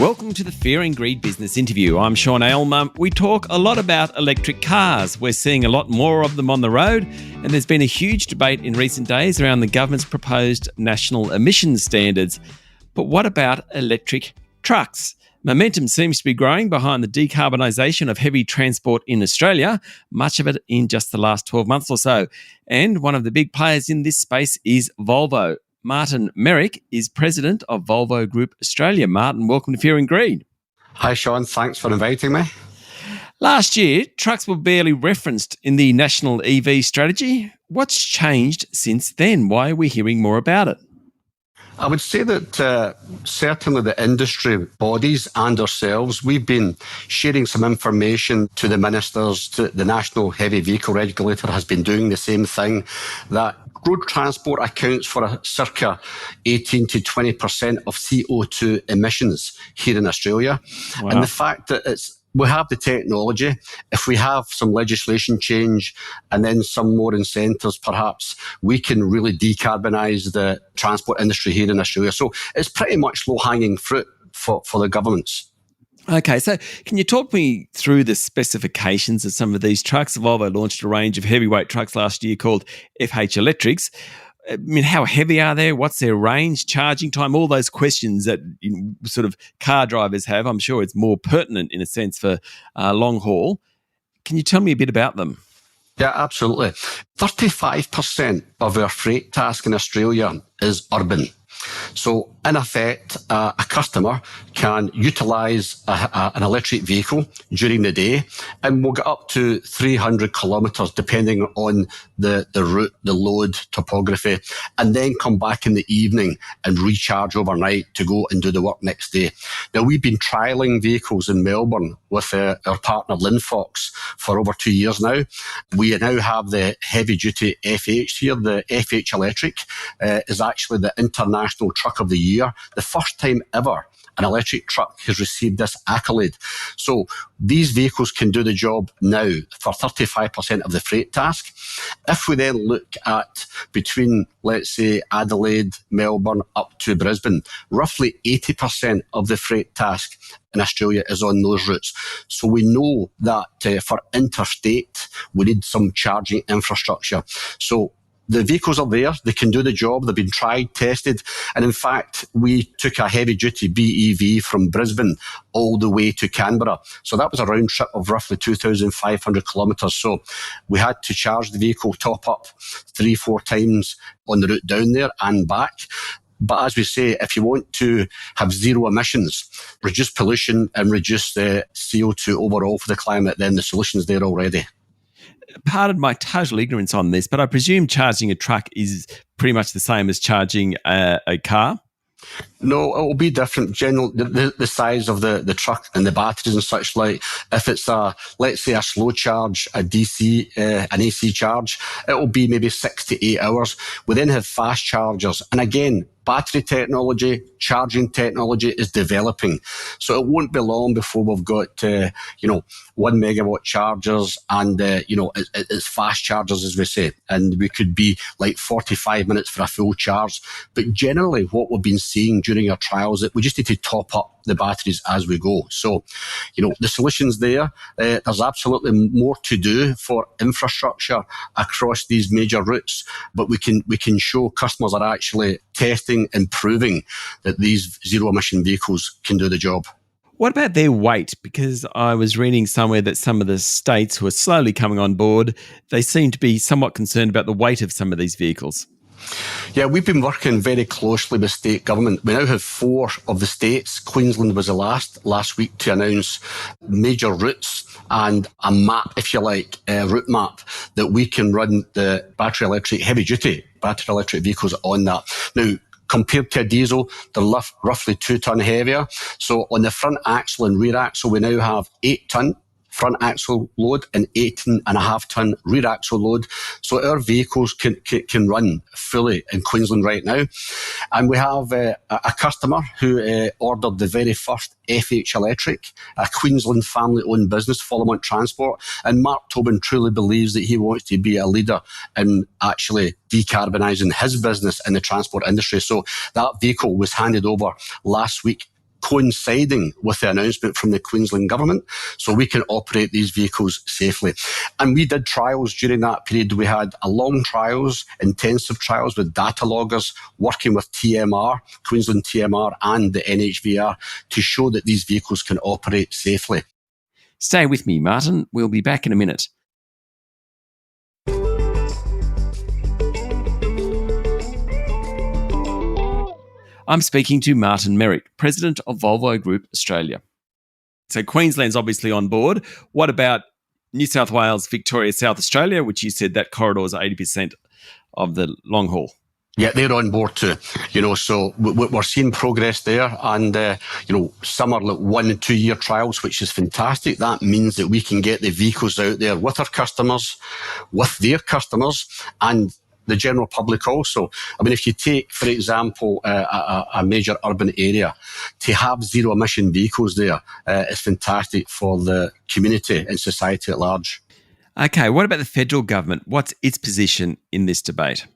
Welcome to the Fear and Greed Business Interview. I'm Sean Aylmer. We talk a lot about electric cars. We're seeing a lot more of them on the road, and there's been a huge debate in recent days around the government's proposed national emissions standards. But what about electric trucks? Momentum seems to be growing behind the decarbonisation of heavy transport in Australia, much of it in just the last 12 months or so. And one of the big players in this space is Volvo. Martin Merrick is president of Volvo Group Australia. Martin, welcome to Fear and Greed. Hi, Sean. Thanks for inviting me. Last year, trucks were barely referenced in the national EV strategy. What's changed since then? Why are we hearing more about it? I would say that certainly the industry bodies and ourselves, we've been sharing some information to the ministers. The National Heavy Vehicle Regulator has been doing the same thing, that road transport accounts for a circa 18 to 20% of CO2 emissions here in Australia. Wow. And the fact that we have the technology, if we have some legislation change and then some more incentives, perhaps we can really decarbonise the transport industry here in Australia. So it's pretty much low-hanging fruit for the governments. Okay, so can you talk me through the specifications of some of these trucks? Volvo launched a range of heavyweight trucks last year called FH Electrics. I mean, how heavy are they? What's their range, charging time? All those questions that sort of car drivers have. I'm sure it's more pertinent in a sense for long haul. Can you tell me a bit about them? Yeah, absolutely. 35% of our freight task in Australia is urban. So, in effect, a customer can utilise an electric vehicle during the day and will get up to 300 kilometres depending on the route, the load, topography, and then come back in the evening and recharge overnight to go and do the work next day. Now, we've been trialling vehicles in Melbourne with our partner Linfox for over 2 years now. We now have the heavy-duty FH here. The FH Electric is actually the International Truck of the Year, the first time ever an electric truck has received this accolade. So these vehicles can do the job now for 35% of the freight task. If we then look at between, let's say, Adelaide, Melbourne, up to Brisbane, roughly 80% of the freight task in Australia is on those routes. So we know that for interstate, we need some charging infrastructure. So the vehicles are there, they can do the job, they've been tried, tested, and in fact, we took a heavy-duty BEV from Brisbane all the way to Canberra. So that was a round trip of roughly 2,500 kilometres. So we had to charge the vehicle, top up 3-4 times on the route down there and back. But as we say, if you want to have zero emissions, reduce pollution and reduce the CO2 overall for the climate, then the solution's there already. Pardon my total ignorance on this, but I presume charging a truck is pretty much the same as charging a car? No, it will be different. The size of the truck and the batteries and such like. If it's let's say a slow charge, a DC, an AC charge, it will be maybe 6 to 8 hours. We then have fast chargers. And again, battery technology, charging technology is developing. So it won't be long before we've got, 1 megawatt chargers and, it's fast chargers, as we say. And we could be like 45 minutes for a full charge. But generally, what we've been seeing during our trials, that we just need to top up the batteries as we go. So, the solution's there. There's absolutely more to do for infrastructure across these major routes, but we can show customers are actually testing and proving that these zero emission vehicles can do the job. What about their weight? Because I was reading somewhere that some of the states who are slowly coming on board, they seem to be somewhat concerned about the weight of some of these vehicles. Yeah, we've been working very closely with state government. We now have 4 of the states. Queensland was the last week to announce major routes and a map, if you like, route map that we can run the heavy-duty battery electric vehicles on that. Now, compared to a diesel, they're roughly 2 ton heavier. So on the front axle and rear axle, we now have 8 ton front axle load and 18.5 ton rear axle load. So our vehicles can run fully in Queensland right now. And we have a customer who ordered the very first FH Electric, a Queensland family-owned business, Followmont Transport. And Mark Tobin truly believes that he wants to be a leader in actually decarbonising his business in the transport industry. So that vehicle was handed over last week coinciding with the announcement from the Queensland government, so we can operate these vehicles safely. And we did trials during that period. We had a long trials, intensive trials with data loggers, working with TMR, Queensland TMR and the NHVR to show that these vehicles can operate safely. Stay with me, Martin. We'll be back in a minute. I'm speaking to Martin Merrick, President of Volvo Group Australia. So Queensland's obviously on board. What about New South Wales, Victoria, South Australia, which you said that corridor is 80% of the long haul? Yeah, they're on board too. So we're seeing progress there, and some are like 1 and 2 year trials, which is fantastic. That means that we can get the vehicles out there with our customers, with their customers, and the general public also. I mean, if you take, for example, a major urban area, to have zero emission vehicles there is fantastic for the community and society at large. Okay, what about the federal government? What's its position in this debate?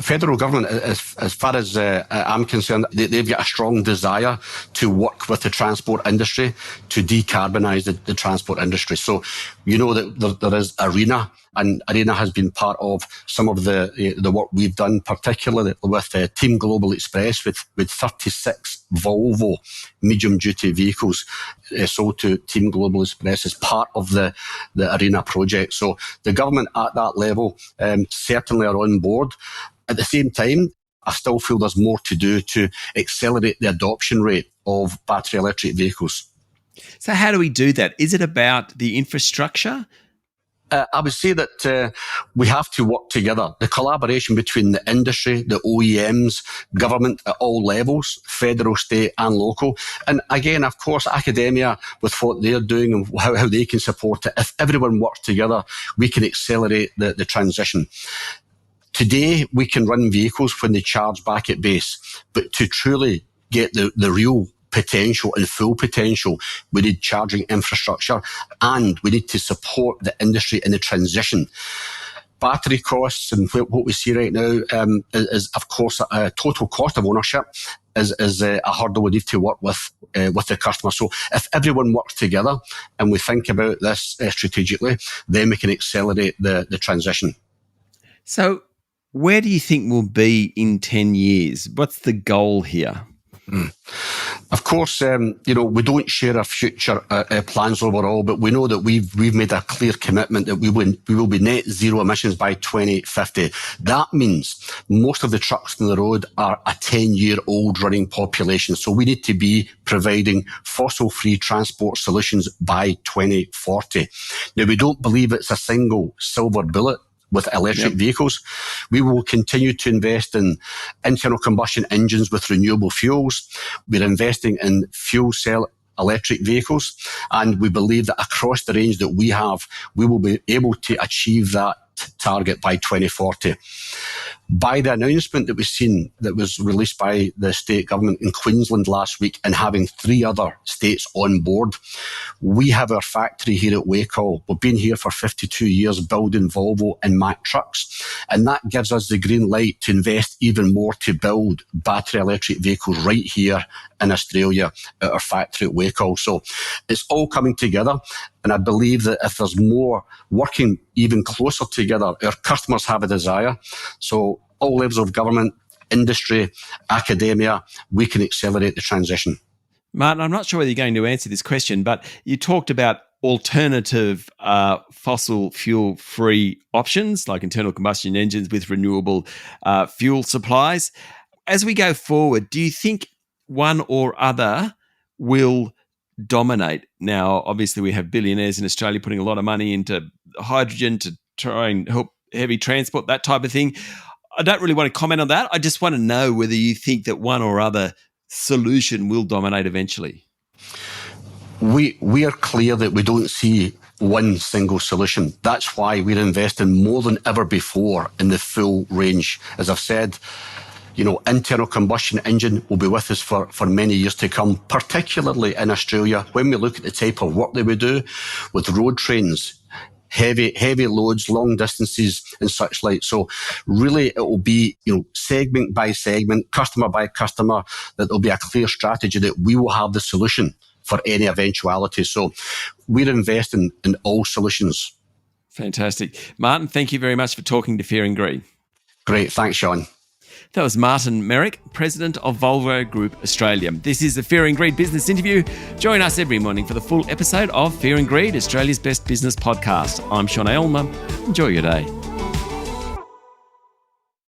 Federal government, as far as I'm concerned, they've got a strong desire to work with the transport industry to decarbonise the transport industry. So you know that there is ARENA, and ARENA has been part of some of the work we've done, particularly with Team Global Express, with 36 Volvo medium-duty vehicles sold to Team Global Express as part of the ARENA project. So the government at that level certainly are on board. At the same time, I still feel there's more to do to accelerate the adoption rate of battery electric vehicles. So how do we do that? Is it about the infrastructure? I would say that we have to work together. The collaboration between the industry, the OEMs, government at all levels, federal, state and local. And again, of course, academia with what they're doing and how they can support it. If everyone works together, we can accelerate the transition. Today, we can run vehicles when they charge back at base, but to truly get the real potential and full potential, we need charging infrastructure, and we need to support the industry in the transition. Battery costs and what we see right now is of course, a total cost of ownership is a hurdle we need to work with the customer. So if everyone works together and we think about this strategically, then we can accelerate the transition. So where do you think we'll be in 10 years? What's the goal here? Of course, we don't share our future plans overall, but we know that we've made a clear commitment that we will be net zero emissions by 2050. That means most of the trucks on the road are a 10-year-old running population. So we need to be providing fossil-free transport solutions by 2040. Now, we don't believe it's a single silver bullet with electric vehicles. We will continue to invest in internal combustion engines with renewable fuels. We're investing in fuel cell electric vehicles, and we believe that across the range that we have, we will be able to achieve that target by 2040. By the announcement that we've seen that was released by the state government in Queensland last week, and having 3 other states on board, we have our factory here at Wacol. We've been here for 52 years building Volvo and Mack trucks, and that gives us the green light to invest even more to build battery electric vehicles right here in Australia at our factory at Wacol. So it's all coming together, and I believe that if there's more working even closer together, our customers have a desire. So all levels of government, industry, academia, we can accelerate the transition. Martin, I'm not sure whether you're going to answer this question, but you talked about alternative fossil fuel-free options like internal combustion engines with renewable fuel supplies. As we go forward, do you think one or other will dominate? Now, obviously, we have billionaires in Australia putting a lot of money into hydrogen to try and help heavy transport, that type of thing. I don't really want to comment on that. I just want to know whether you think that one or other solution will dominate eventually. We are clear that we don't see one single solution. That's why we're investing more than ever before in the full range. As I've said, internal combustion engine will be with us for many years to come, particularly in Australia. When we look at the type of work that we do with road trains, heavy loads, long distances and such like. So really it will be, segment by segment, customer by customer, that there'll be a clear strategy that we will have the solution for any eventuality. So we're investing in all solutions. Fantastic. Martin, thank you very much for talking to Fear and Greed. Great. Thanks, Sean. That was Martin Merrick, President of Volvo Group Australia. This is the Fear and Greed Business Interview. Join us every morning for the full episode of Fear and Greed, Australia's best business podcast. I'm Sean Aylmer. Enjoy your day.